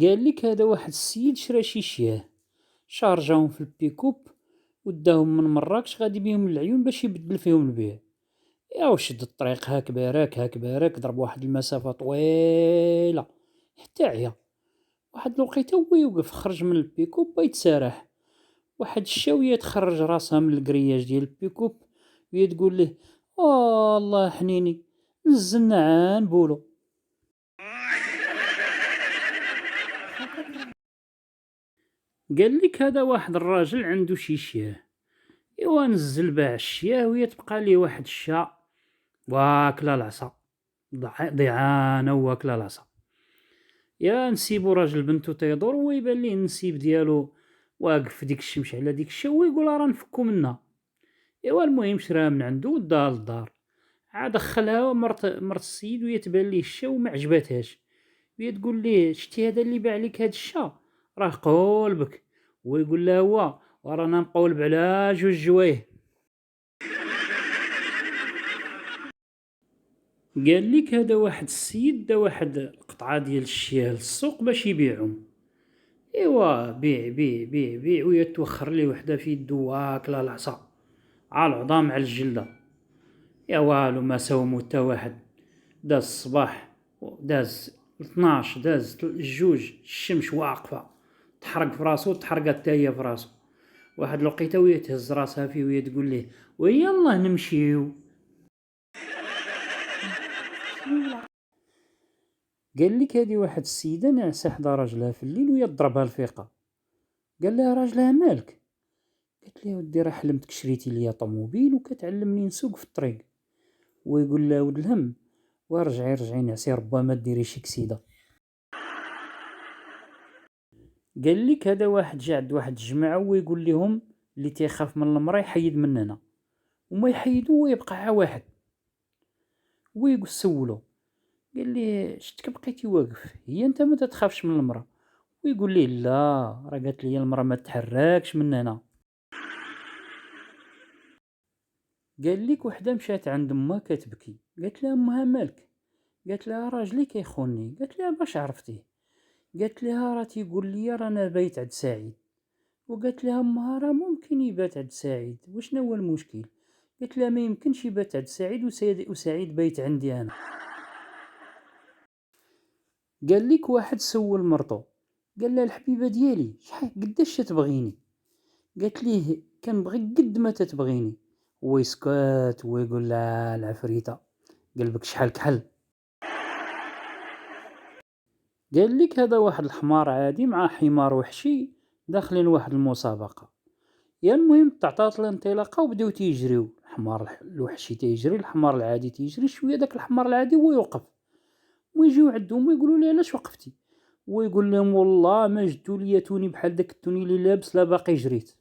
قال لك هذا واحد السيد شرا شي شياه، شارجاهم في البيكوب وداهم من مراكش غادي بيهم للعيون باش يبدل فيهم البيع. يا وشد الطريق هاك باراك هاك باراك، ضرب واحد المسافة طويلة حتى عيا. واحد الوقيته هو يوقف، خرج من البيكوب يتسارح. واحد الشاوية تخرج راسها من الكرياج ديال البيكوب وهي تقول ليه: الله حنيني، نزلنا عن بولو. قال لك هذا واحد الراجل عنده شي شياه، ايوا نزل باع الشياه وهي تبقى ليه واحد الشا واكله العصا، ضيعانه واكله العصا. يا نسيبو راجل بنتو تيدور هو يبان ليه النسيب ديالو واقف في ديك الشمس على ديك الشا، هو يقول راه نفكو منها. ايوا المهم شراها من عنده وداها للدار، عاد دخلها مرت السيد وهي تبان ليه الشا وما عجباتهاش. وهي تقول ليه: شتي هذا اللي باع لك هاد الشا راه قولبك. هو يقول لها: هو ورانا نقولب على جوج جوايه. قال لك هذا واحد السيد دا واحد القطعه ديال الشياه للسوق باش يبيعهم. ايوا بيع بيع بيع بيع وهي توخر ليه وحده في يدو واكله العصا على العظام على الجلده. يا والو ما ساومو حتى واحد. داز الصباح، داز 12، داز الجوج، الشمس واقفه تحرق في راسو، تحرقت حتى هي في راسو. واحد الوقيته وهي تهز راسها فيه وهي تقول ليه: ويلا نمشيو. قال لك هذه واحد السيده ناعسه حدا راجلها في الليل وهي تضربها الفيقه. قال لها راجلها: مالك؟ قالت له: ودي راه حلمتك شريتي ليا طوموبيل وكتعلمني نسوق في الطريق. ويقول لها: ولد الهم، ورجعي رجعي نعسي ربما ديري شي كسيده. قال لك هذا واحد جا عند واحد الجماعه ويقول لهم: اللي تيخاف من المرا يحيد من هنا. وما يحيدو ويبقى عا واحد ويقول سولو. قال ليه: شتك بقيتي واقف، هي انت ما تخافش من المرا؟ ويقول ليه: لا، راه قالت لي المرا ما تحركش من هنا. قال لك وحده مشات عند امها كتبكي، قالت لها: امها مالك؟ قالت لها: راجلي كيخوني. قالت لها: باش عرفتيه؟ قالت لها: راه تيقول لي رانا بايت عند سعيد. وقالت لها امها: راه ممكن يبات عند سعيد، وشنو هو المشكل؟ قالت لها: ما يمكنش يبات عند سعيد وسعيد بايت عندي انا. قال لك واحد سول مرتو، قال لها: الحبيبه ديالي شحال قداش تبغيني؟ قالت ليه: كنبغيك قد ما تتبغيني. ويسكت ويقول لها: العفريته قلبك شحال كحل. قال لك هذا واحد الحمار عادي مع حمار وحشي داخلين واحد المسابقه. يا المهم تعطات الانطلاقه وبداو تيجريو، الحمار الوحشي تيجري، الحمار العادي تيجري شويه، داك الحمار العادي هو يوقف. ويجيو عندهم ويقولوا له: علاش وقفتي؟ ويقول لهم: والله ما جدوا لي توني بحال داك التوني اللي لابس لا باقي جريت.